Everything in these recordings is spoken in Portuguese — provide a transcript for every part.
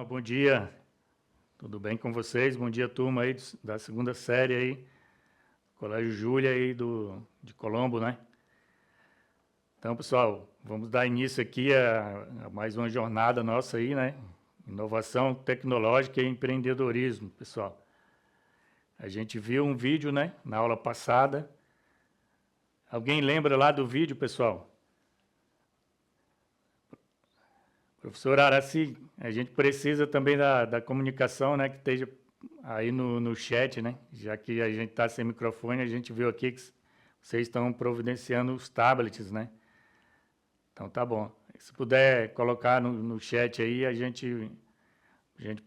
bom dia. Tudo bem com vocês? Bom dia, turma aí da segunda série aí, Colégio Júlia aí de Colombo, né? Então, pessoal, vamos dar início aqui a mais uma jornada nossa aí, né? Inovação tecnológica e empreendedorismo, pessoal. A gente viu um vídeo, né, na aula passada. Alguém lembra lá do vídeo, pessoal? Professor Araci, a gente precisa também da comunicação, né, que esteja aí no chat, né? Já que a gente está sem microfone, a gente viu aqui que vocês estão providenciando os tablets, né? Então tá bom. Se puder colocar no chat aí, a gente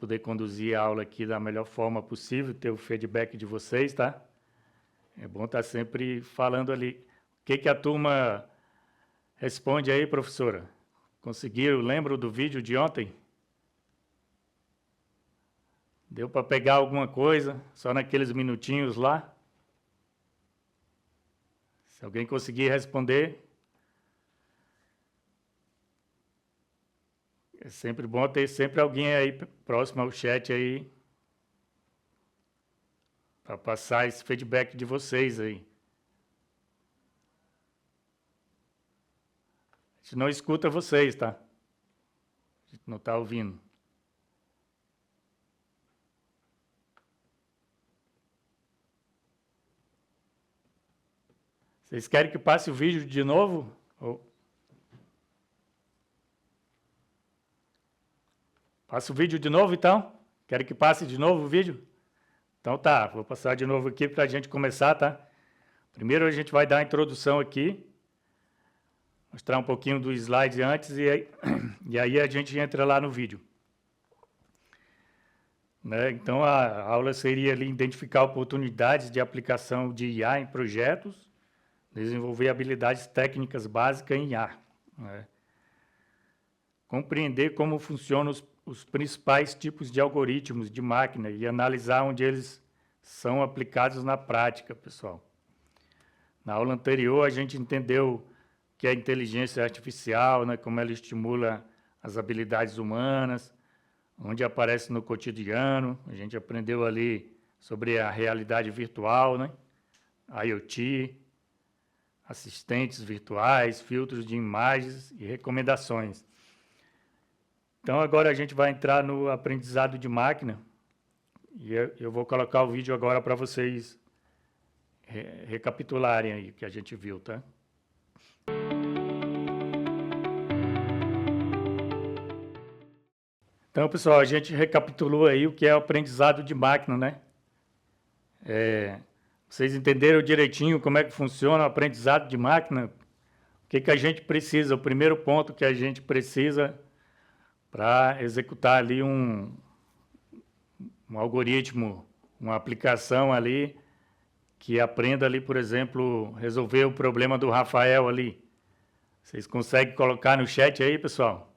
poder conduzir a aula aqui da melhor forma possível, ter o feedback de vocês, tá? É bom estar sempre falando ali. O que a turma responde aí, professora? Conseguiram? Lembro do vídeo de ontem? Deu para pegar alguma coisa, só naqueles minutinhos lá? Se alguém conseguir responder, é sempre bom ter sempre alguém aí próximo ao chat aí, para passar esse feedback de vocês aí. A gente não escuta vocês, tá? A gente não está ouvindo. Vocês querem que passe o vídeo de novo? Passa o vídeo de novo, então? Querem que passe de novo o vídeo? Então tá, vou passar de novo aqui para a gente começar, tá? Primeiro a gente vai dar a introdução aqui, mostrar um pouquinho do slide antes e aí a gente entra lá no vídeo. Né? Então a aula seria ali identificar oportunidades de aplicação de IA em projetos, desenvolver habilidades técnicas básicas em IA, né? Compreender como funcionam os principais tipos de algoritmos de máquina e analisar onde eles são aplicados na prática, pessoal. Na aula anterior, a gente entendeu que a inteligência artificial, né, como ela estimula as habilidades humanas, onde aparece no cotidiano. A gente aprendeu ali sobre a realidade virtual, né, IoT, assistentes virtuais, filtros de imagens e recomendações. Então, agora a gente vai entrar no aprendizado de máquina e eu vou colocar o vídeo agora para vocês recapitularem aí o que a gente viu, tá? Então, pessoal, a gente recapitulou aí o que é o aprendizado de máquina, né? Vocês entenderam direitinho como é que funciona o aprendizado de máquina? O que a gente precisa? O primeiro ponto que a gente precisa para executar ali um algoritmo, uma aplicação ali que aprenda ali, por exemplo, resolver o problema do Rafael ali. Vocês conseguem colocar no chat aí, pessoal?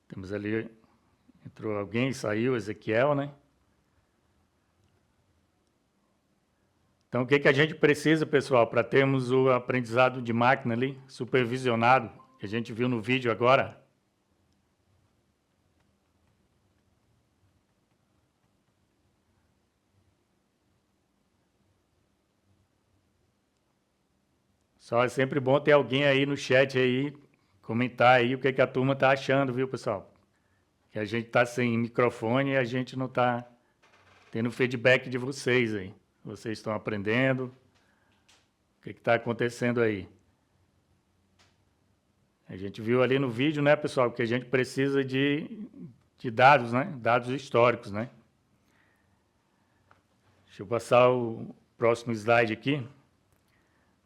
Temos ali, entrou alguém, saiu, Ezequiel, né? Então, o que a gente precisa, pessoal, para termos o aprendizado de máquina ali, supervisionado, que a gente viu no vídeo agora? Só é sempre bom ter alguém aí no chat aí, comentar aí o que a turma está achando, viu, pessoal? Que a gente está sem microfone e a gente não está tendo feedback de vocês aí. Vocês estão aprendendo? O que está acontecendo aí? A gente viu ali no vídeo, né, pessoal, que a gente precisa de dados, né? Dados históricos, né? Deixa eu passar o próximo slide aqui.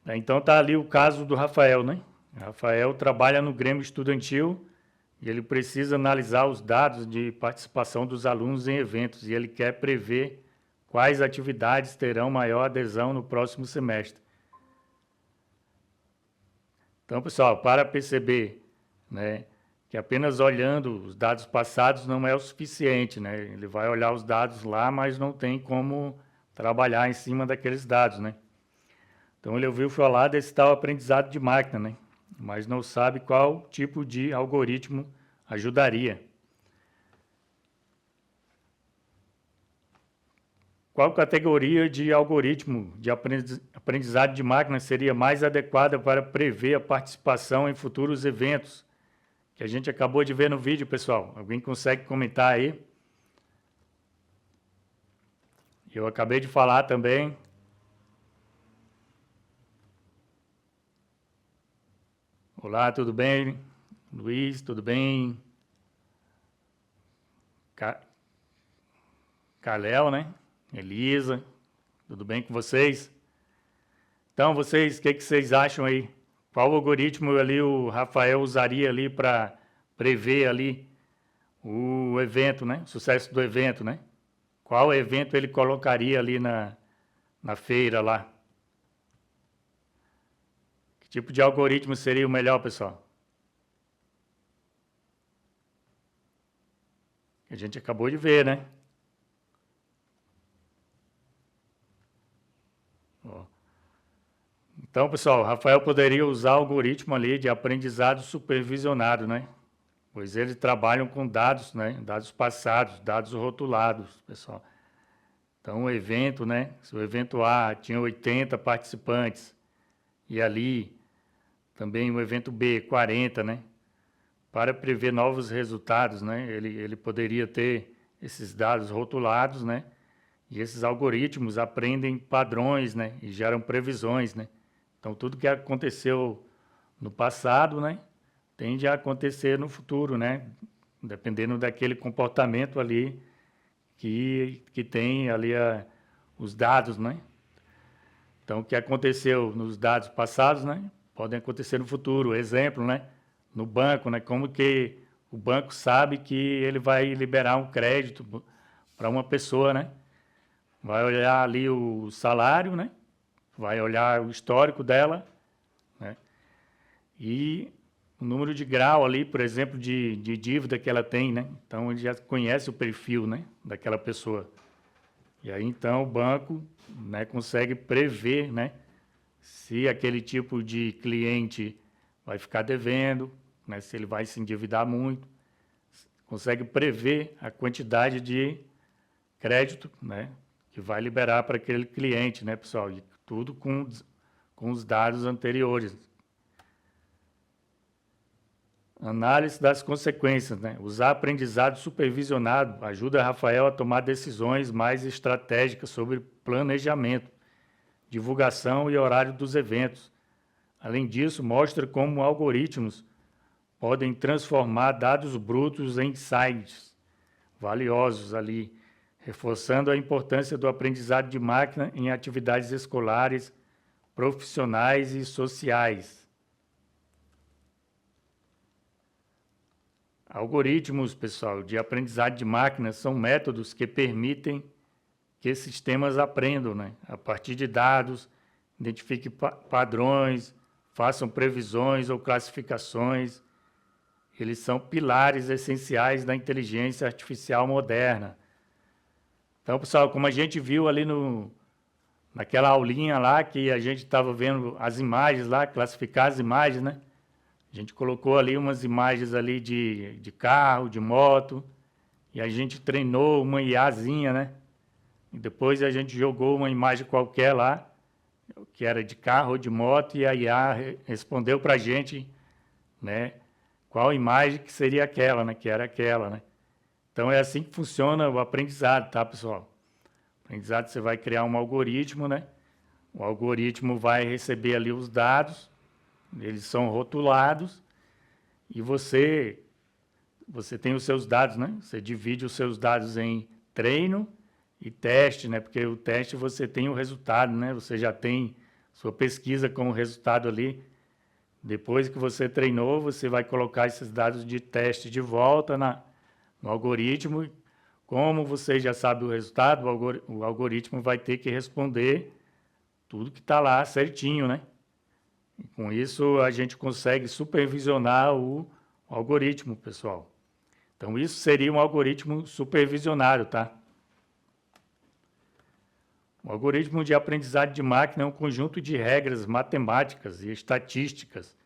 Então está ali o caso do Rafael, né? O Rafael trabalha no Grêmio Estudantil e ele precisa analisar os dados de participação dos alunos em eventos e ele quer prever quais atividades terão maior adesão no próximo semestre. Então, pessoal, para perceber, né, que apenas olhando os dados passados não é o suficiente, né? Ele vai olhar os dados lá, mas não tem como trabalhar em cima daqueles dados, né? Então ele ouviu falar desse tal aprendizado de máquina, né? Mas não sabe qual tipo de algoritmo ajudaria. Qual categoria de algoritmo de aprendizado de máquina seria mais adequada para prever a participação em futuros eventos? Que a gente acabou de ver no vídeo, pessoal. Alguém consegue comentar aí? Eu acabei de falar também. Olá, tudo bem? Luiz, tudo bem? Carléo, né? Elisa, tudo bem com vocês? Então, vocês, o que vocês acham aí? Qual algoritmo ali o Rafael usaria ali para prever ali o evento, né? O sucesso do evento, né? Qual evento ele colocaria ali na feira lá? Que tipo de algoritmo seria o melhor, pessoal? Que a gente acabou de ver, né? Ó. Então, pessoal, Rafael poderia usar o algoritmo ali de aprendizado supervisionado, né? Pois eles trabalham com dados, né? Dados passados, dados rotulados, pessoal. Então, o evento, né? Se o evento A tinha 80 participantes e ali também o evento B 40, né? Para prever novos resultados, né? Ele poderia ter esses dados rotulados, né? E esses algoritmos aprendem padrões, né? E geram previsões, né? Então, tudo que aconteceu no passado, né? Tende a acontecer no futuro, né? Dependendo daquele comportamento ali que tem ali os dados, né? Então, o que aconteceu nos dados passados, né? Podem acontecer no futuro. Exemplo, né? No banco, né? Como que o banco sabe que ele vai liberar um crédito para uma pessoa, né? Vai olhar ali o salário, né? Vai olhar o histórico dela, né? E o número de grau ali, por exemplo, de dívida que ela tem, né? Então, ele já conhece o perfil, né? Daquela pessoa. E aí, então, o banco, né, consegue prever, né? Se aquele tipo de cliente vai ficar devendo, né? Se ele vai se endividar muito. Consegue prever a quantidade de crédito, né? Que vai liberar para aquele cliente, né, pessoal? E tudo com os dados anteriores. Análise das consequências, né? Usar aprendizado supervisionado ajuda Rafael a tomar decisões mais estratégicas sobre planejamento, divulgação e horário dos eventos. Além disso, mostra como algoritmos podem transformar dados brutos em insights valiosos ali, reforçando a importância do aprendizado de máquina em atividades escolares, profissionais e sociais. Algoritmos, pessoal, de aprendizado de máquina são métodos que permitem que sistemas aprendam, né? A partir de dados, identifiquem padrões, façam previsões ou classificações. Eles são pilares essenciais da inteligência artificial moderna. Então, pessoal, como a gente viu ali naquela aulinha lá, que a gente estava vendo as imagens lá, classificar as imagens, né? A gente colocou ali umas imagens ali de carro, de moto, e a gente treinou uma IAzinha, né? E depois a gente jogou uma imagem qualquer lá, que era de carro ou de moto, e a IA respondeu para a gente, né? Qual imagem que seria aquela, né? Que era aquela, né? Então é assim que funciona o aprendizado, tá, pessoal? O aprendizado, você vai criar um algoritmo, né? O algoritmo vai receber ali os dados, eles são rotulados e você tem os seus dados, né? Você divide os seus dados em treino e teste, né? Porque o teste você tem o resultado, né? Você já tem sua pesquisa com o resultado ali. Depois que você treinou, você vai colocar esses dados de teste de volta no algoritmo. Como você já sabe o resultado, o algoritmo vai ter que responder tudo que está lá certinho, né? E com isso, a gente consegue supervisionar o o algoritmo, pessoal. Então, isso seria um algoritmo supervisionário, tá? O algoritmo de aprendizagem de máquina é um conjunto de regras matemáticas e estatísticas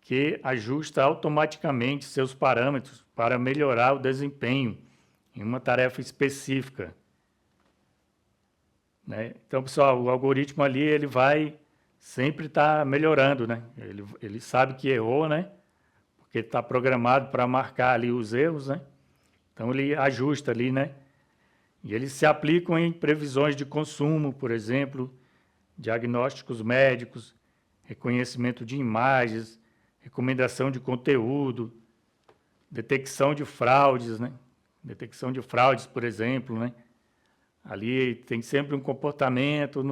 que ajusta automaticamente seus parâmetros para melhorar o desempenho em uma tarefa específica, né? Então, pessoal, o algoritmo ali ele vai sempre estar melhorando, né? Ele sabe que errou, né? Porque está programado para marcar ali os erros, né? Então, ele ajusta ali, né? E eles se aplicam em previsões de consumo, por exemplo, diagnósticos médicos, reconhecimento de imagens, recomendação de conteúdo, detecção de fraudes, né? Detecção de fraudes, por exemplo, né? Ali tem sempre um comportamento,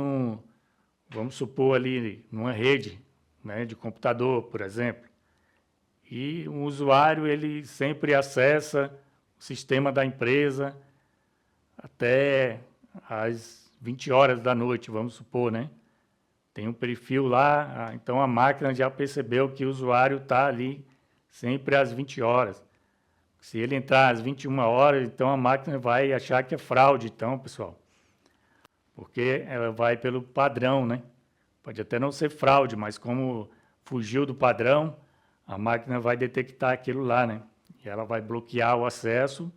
vamos supor ali, numa rede, né, de computador, por exemplo. E o usuário, ele sempre acessa o sistema da empresa até às 20 horas da noite, vamos supor, né? Tem um perfil lá, então a máquina já percebeu que o usuário está ali sempre às 20 horas. Se ele entrar às 21 horas, então a máquina vai achar que é fraude, então, pessoal. Porque ela vai pelo padrão, né? Pode até não ser fraude, mas como fugiu do padrão, a máquina vai detectar aquilo lá, né? E ela vai bloquear o acesso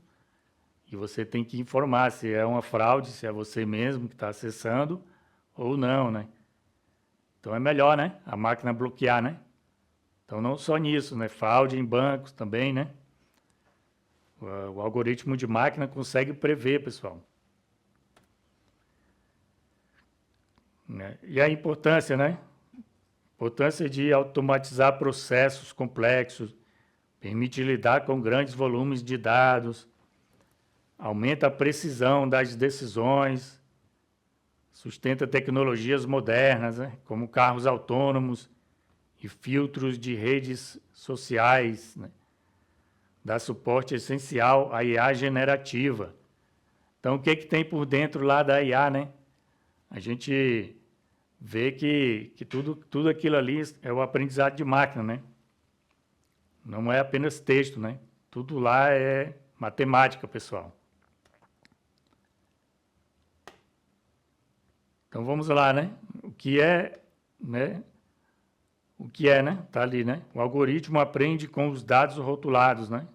e você tem que informar se é uma fraude, se é você mesmo que está acessando ou não, né? Então é melhor, né? A máquina bloquear, né? Então não só nisso, né? Fraude em bancos também, né? O algoritmo de máquina consegue prever, pessoal. Né? E a importância, né? Importância de automatizar processos complexos, permite lidar com grandes volumes de dados, aumenta a precisão das decisões, sustenta tecnologias modernas, né? Como carros autônomos e filtros de redes sociais, né? Dá suporte essencial à IA generativa. Então, o que tem por dentro lá da IA, né? A gente vê que tudo aquilo ali é o aprendizado de máquina, né? Não é apenas texto, né? Tudo lá é matemática, pessoal. Então, vamos lá, né? O que é, né? Tá ali, né? O algoritmo aprende com os dados rotulados, né?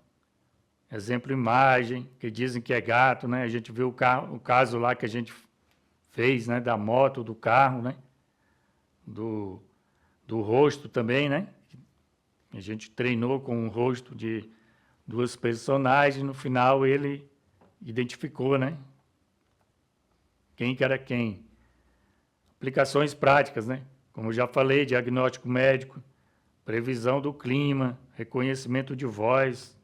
Exemplo, imagem, que dizem que é gato, né? A gente viu o caso lá que a gente fez, né? Da moto, do carro, né? Do rosto também, né? A gente treinou com o rosto de duas personagens, no final ele identificou, né? Quem que era quem. Aplicações práticas, né? Como eu já falei, diagnóstico médico, previsão do clima, reconhecimento de voz.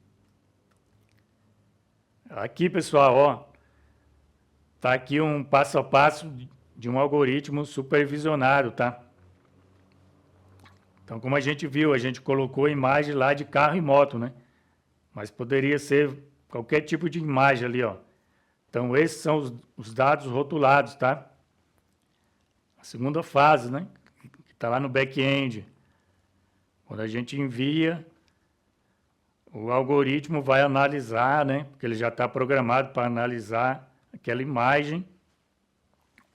Aqui, pessoal, ó, tá aqui um passo a passo de um algoritmo supervisionado, tá? Então, como a gente viu, a gente colocou a imagem lá de carro e moto, né? Mas poderia ser qualquer tipo de imagem ali, ó. Então, esses são os dados rotulados, tá? A segunda fase, né? Que está lá no back-end. Quando a gente envia, o algoritmo vai analisar, né? Porque ele já está programado para analisar aquela imagem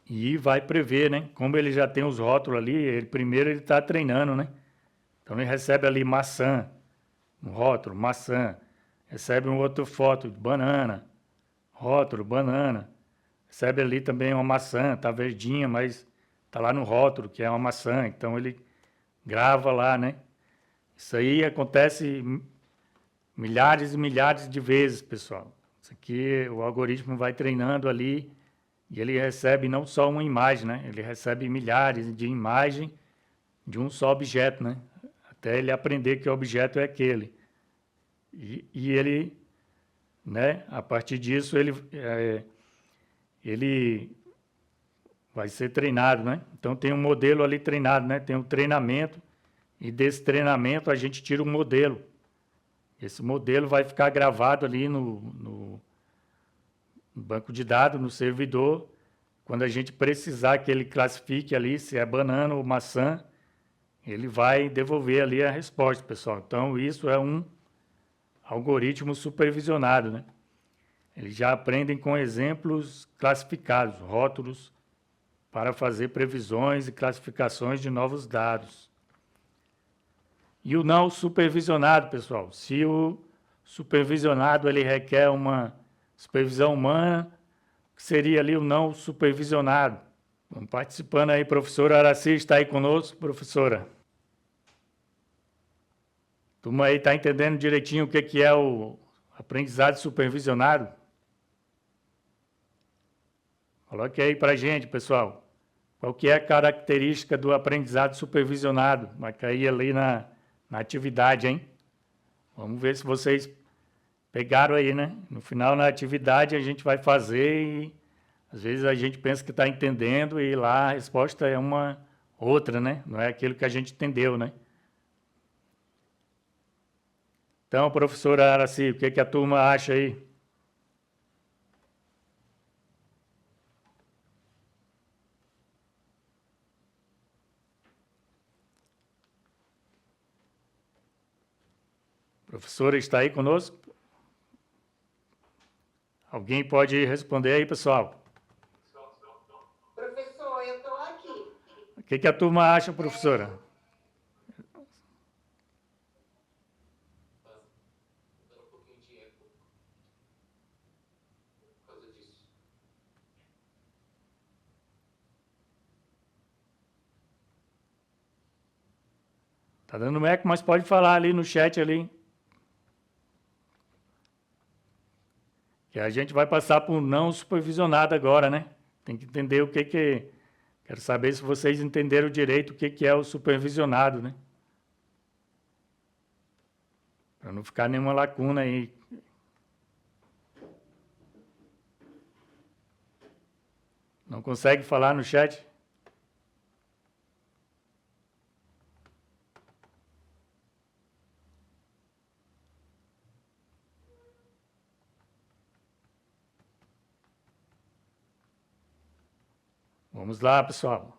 e vai prever, né? Como ele já tem os rótulos ali, primeiro ele está treinando, né? Então ele recebe ali maçã, um rótulo, maçã. Recebe uma outra foto de banana, rótulo, banana. Recebe ali também uma maçã, está verdinha, mas está lá no rótulo, que é uma maçã. Então ele grava lá, né? Isso aí acontece milhares e milhares de vezes, pessoal. Isso aqui, o algoritmo vai treinando ali e ele recebe não só uma imagem, né? Ele recebe milhares de imagens de um só objeto, né? Até ele aprender que o objeto é aquele. E ele, né? A partir disso, ele vai ser treinado, né? Então tem um modelo ali treinado, né? Tem um treinamento e desse treinamento a gente tira um modelo. Esse modelo vai ficar gravado ali no banco de dados, no servidor. Quando a gente precisar que ele classifique ali se é banana ou maçã, ele vai devolver ali a resposta, pessoal. Então, isso é um algoritmo supervisionado, né? Eles já aprendem com exemplos classificados, rótulos, para fazer previsões e classificações de novos dados. E o não supervisionado, pessoal, se o supervisionado ele requer uma supervisão humana, que seria ali o não supervisionado. Vamos participando aí, professora Araci, está aí conosco, professora? Turma aí está entendendo direitinho o que é o aprendizado supervisionado? Coloque aí para a gente, pessoal. Qual que é a característica do aprendizado supervisionado? Vai cair ali na atividade, hein? Vamos ver se vocês pegaram aí, né? No final, na atividade, a gente vai fazer e às vezes a gente pensa que está entendendo e lá a resposta é uma outra, né? Não é aquilo que a gente entendeu, né? Então, professora Araci, o que a turma acha aí? Professora está aí conosco? Alguém pode responder aí, pessoal? Professor, eu estou aqui. O que a turma acha, professora? Tá dando eco, mas pode falar ali no chat ali. Que a gente vai passar por não supervisionado agora, né? Tem que entender o que... Quero saber se vocês entenderam direito o que é o supervisionado, né? Para não ficar nenhuma lacuna aí. Não consegue falar no chat? Vamos lá, pessoal.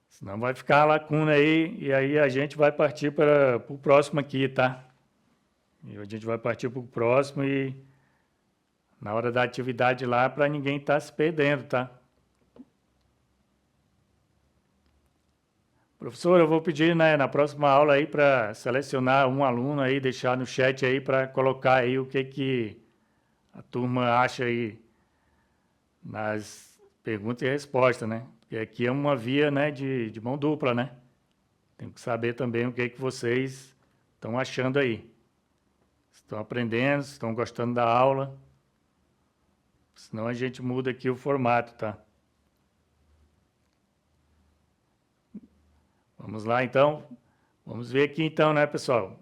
Senão vai ficar a lacuna aí, e aí a gente vai partir para o próximo aqui, tá? E a gente vai partir para o próximo e na hora da atividade lá, para ninguém estar se perdendo, tá? Professor, eu vou pedir, né, na próxima aula aí para selecionar um aluno aí, deixar no chat aí para colocar aí o que a turma acha aí nas perguntas e respostas, né? Porque aqui é uma via, né, de mão dupla, né? Tem que saber também o que vocês estão achando aí. Estão aprendendo, estão gostando da aula. Senão a gente muda aqui o formato, tá? Vamos lá, então. Vamos ver aqui, então, né, pessoal?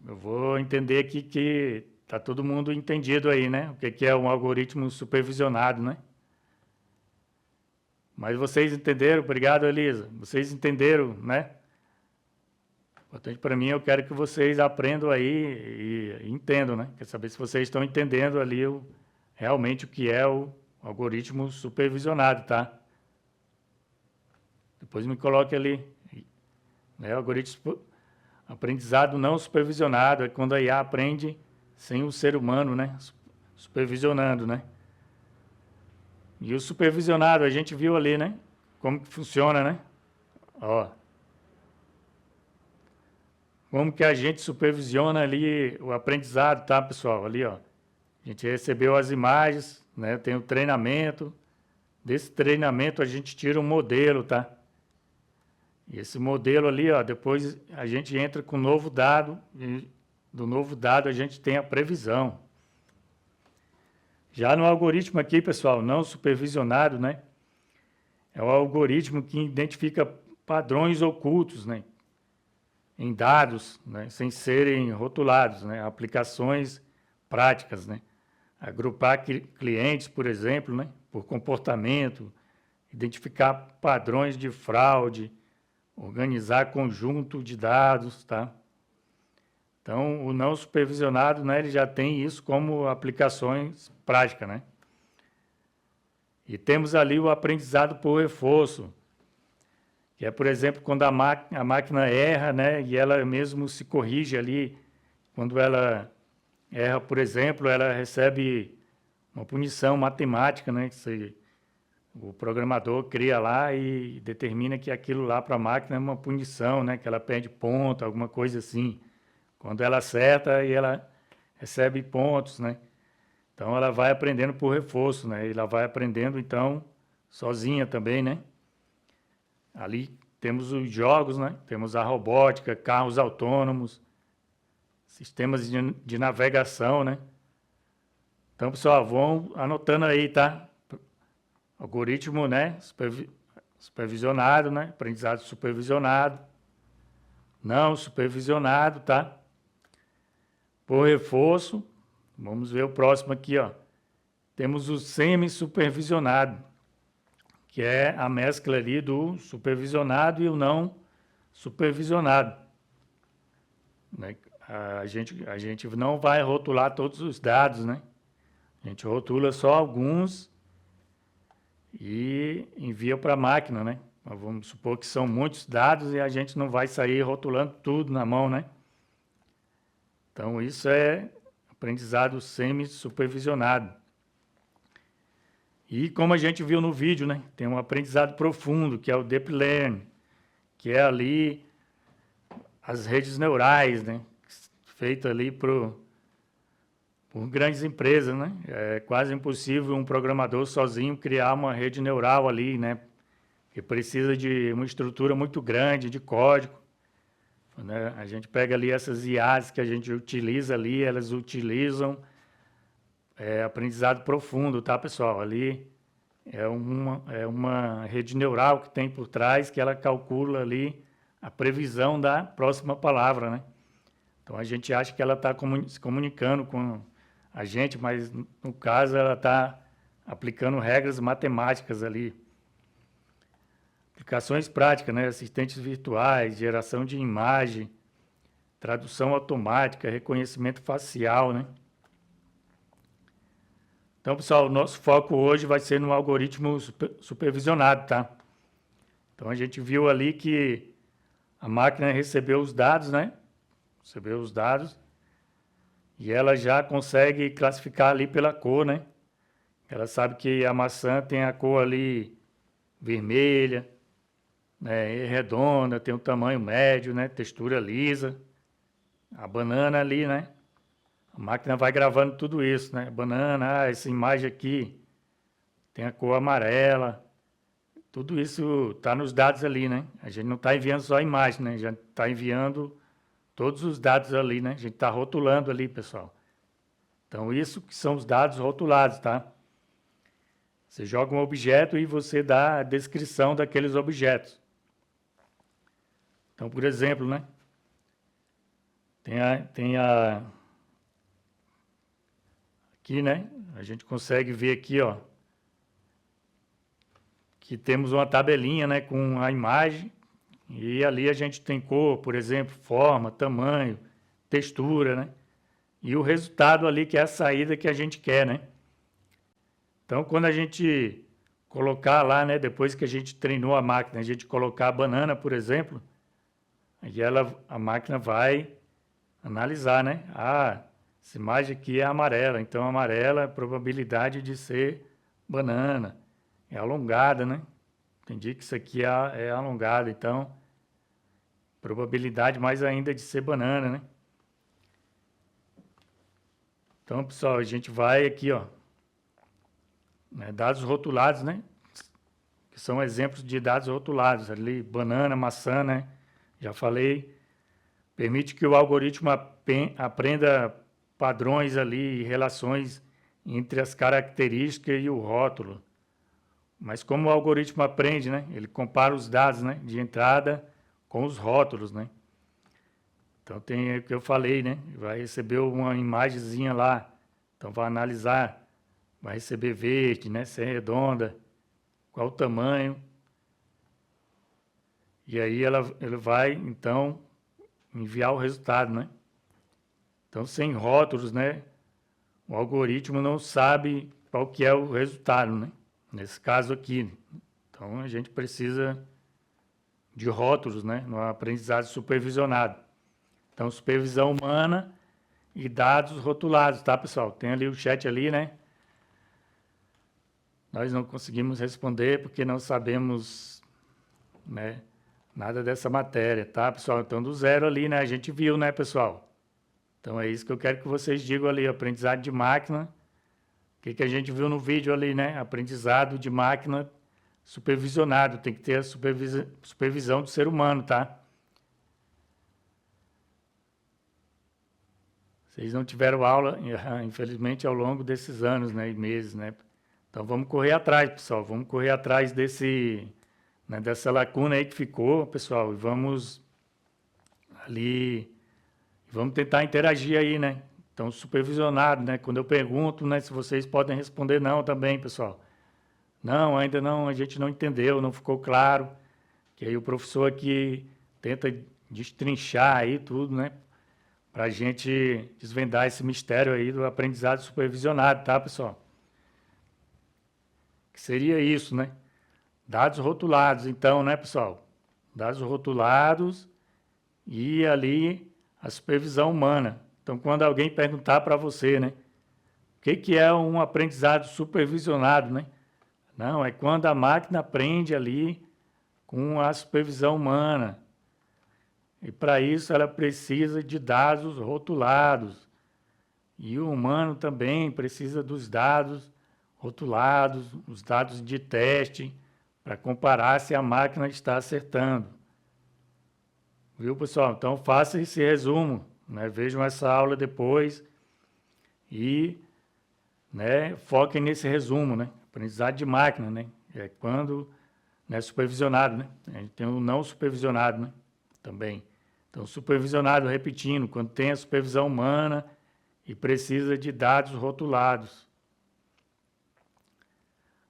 Eu vou entender aqui que está todo mundo entendido aí, né? O que é um algoritmo supervisionado, né? Mas vocês entenderam? Obrigado, Elisa. Vocês entenderam, né? Importante para mim, eu quero que vocês aprendam aí e entendam, né? Quero saber se vocês estão entendendo ali realmente o que é o algoritmo supervisionado, tá? Depois me coloque ali, né? O algoritmo aprendizado não supervisionado é quando a IA aprende sem o ser humano, né? Supervisionando, né? E o supervisionado, a gente viu ali, né? Como que funciona, né? Ó. Como que a gente supervisiona ali o aprendizado, tá, pessoal? Ali, ó. A gente recebeu as imagens, né? Tem o treinamento. Desse treinamento a gente tira um modelo, tá? E esse modelo ali, ó, depois a gente entra com um novo dado, e do novo dado a gente tem a previsão. Já no algoritmo aqui, pessoal, não supervisionado, né? É o algoritmo que identifica padrões ocultos, né? Em dados, né? Sem serem rotulados, né? Aplicações práticas, né? Agrupar clientes, por exemplo, né? Por comportamento, identificar padrões de fraude, organizar conjunto de dados, tá? Então, o não supervisionado, né, ele já tem isso como aplicações práticas, né? E temos ali o aprendizado por reforço, que é, por exemplo, quando a máquina erra, né, e ela mesmo se corrige ali. Quando ela erra, por exemplo, ela recebe uma punição matemática, né, o programador cria lá e determina que aquilo lá para a máquina é uma punição, né, que ela perde ponto, alguma coisa assim. Quando ela acerta, e ela recebe pontos, né? Então ela vai aprendendo por reforço, né? E ela vai aprendendo então sozinha também, né? Ali temos os jogos, né? Temos a robótica, carros autônomos, sistemas de navegação, né? Então, pessoal, vão anotando aí, tá? Algoritmo, né? Supervisionado, né? Aprendizado supervisionado, não supervisionado, tá? Por reforço, vamos ver o próximo aqui, ó. Temos o semi-supervisionado, que é a mescla ali do supervisionado e o não supervisionado, né? A gente não vai rotular todos os dados, né? A gente rotula só alguns e envia para a máquina, né? Mas vamos supor que são muitos dados e a gente não vai sair rotulando tudo na mão, né? Então, isso é aprendizado semi-supervisionado. E como a gente viu no vídeo, né, tem um aprendizado profundo, que é o Deep Learning, que é ali as redes neurais, né, feito ali por grandes empresas, né? É quase impossível um programador sozinho criar uma rede neural ali, né, que precisa de uma estrutura muito grande de código, né? A gente pega ali essas IAs que a gente utiliza ali, elas utilizam aprendizado profundo, tá, pessoal? Ali é uma rede neural que tem por trás, que ela calcula ali a previsão da próxima palavra, né? Então, a gente acha que ela está se comunicando com a gente, mas, no caso, ela está aplicando regras matemáticas ali. Aplicações práticas, né? Assistentes virtuais, geração de imagem, tradução automática, reconhecimento facial, né? Então, pessoal, o nosso foco hoje vai ser no algoritmo supervisionado, tá? Então, a gente viu ali que a máquina recebeu os dados, né? Recebeu os dados e ela já consegue classificar ali pela cor, né? Ela sabe que a maçã tem a cor ali vermelha, né? Redonda, tem um tamanho médio, né? Textura lisa. A banana ali, né? A máquina vai gravando tudo isso, né? Banana, essa imagem aqui tem a cor amarela. Tudo isso está nos dados ali, né? A gente não está enviando só a imagem, né? A gente está enviando todos os dados ali, né? A gente está rotulando ali, pessoal. Então, isso que são os dados rotulados, tá? Você joga um objeto e você dá a descrição daqueles objetos. Então, por exemplo, né? Aqui, né? A gente consegue ver aqui, ó, que temos uma tabelinha, né, com a imagem, e ali a gente tem cor, por exemplo, forma, tamanho, textura, né? E o resultado ali, que é a saída que a gente quer, né? Então, quando a gente colocar lá, né, depois que a gente treinou a máquina, a gente colocar a banana, por exemplo, aí a máquina vai analisar, né? Ah, essa imagem aqui é amarela, então amarela é a probabilidade de ser banana. É alongada, né? Entendi que isso aqui é alongado, então probabilidade mais ainda de ser banana, né? Então, pessoal, a gente vai aqui, ó, né, dados rotulados, né? Que são exemplos de dados rotulados, ali, banana, maçã, né? Já falei. Permite que o algoritmo aprenda padrões ali e relações entre as características e o rótulo. Mas como o algoritmo aprende, né? Ele compara os dados, né, de entrada com os rótulos, né? Então tem o que eu falei, né? Vai receber uma imagenzinha lá, então vai analisar, vai receber verde, né? Se é redonda, qual o tamanho. E aí ele vai, então, enviar o resultado, né? Então, sem rótulos, né? O algoritmo não sabe qual que é o resultado, né? nesse caso aqui. Então, a gente precisa de rótulos, né, no aprendizado supervisionado. Então, supervisão humana e dados rotulados, tá, pessoal? Tem ali o chat ali, né? Nós não conseguimos responder porque não sabemos, né, nada dessa matéria, tá, pessoal? Então, do zero ali, né, a gente viu, né, pessoal? Então, é isso que eu quero que vocês digam ali, aprendizado de máquina. O que a gente viu no vídeo ali, né? Aprendizado de máquina supervisionado, tem que ter a supervisão do ser humano, tá? Vocês não tiveram aula, infelizmente, ao longo desses anos, né, e meses, né? Então, vamos correr atrás, pessoal. Vamos correr atrás né, dessa lacuna aí que ficou, pessoal. E vamos ali, vamos tentar interagir aí, né? Então, supervisionado, né? Quando eu pergunto, né, se vocês podem responder não também, pessoal. Não, ainda não, a gente não entendeu, não ficou claro. Que aí o professor aqui tenta destrinchar aí tudo, né? Para a gente desvendar esse mistério aí do aprendizado supervisionado, tá, pessoal? Que seria isso, né? Dados rotulados, então, né, pessoal? Dados rotulados e ali a supervisão humana. Então, quando alguém perguntar para você, né? O que é um aprendizado supervisionado, né? Não, é quando a máquina aprende ali com a supervisão humana. E para isso ela precisa de dados rotulados. E o humano também precisa dos dados rotulados, os dados de teste, para comparar se a máquina está acertando. Viu, pessoal? Então faça esse resumo, né? Vejam essa aula depois e, né, foquem nesse resumo, né? Aprendizado de máquina, né? É quando, né, supervisionado, né? A gente tem o não supervisionado, né? Também. Então, supervisionado, repetindo, quando tem a supervisão humana e precisa de dados rotulados.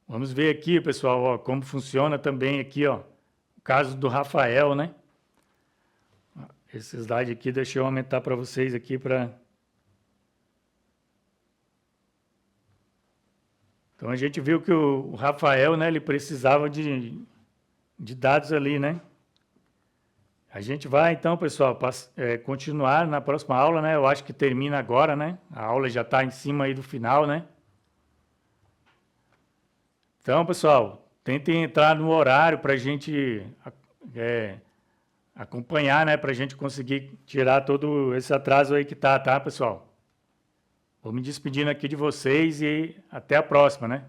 Vamos ver aqui, pessoal, ó, como funciona também aqui, ó, o caso do Rafael, né? Esse slide aqui, deixa eu aumentar para vocês aqui para... Então, a gente viu que o Rafael, né, ele precisava de dados ali, né? A gente vai, então, pessoal, continuar na próxima aula, né? Eu acho que termina agora, né? A aula já está em cima aí do final, né? Então, pessoal, tentem entrar no horário para a gente acompanhar, né? Para a gente conseguir tirar todo esse atraso aí que tá, pessoal? Vou me despedindo aqui de vocês e até a próxima, né?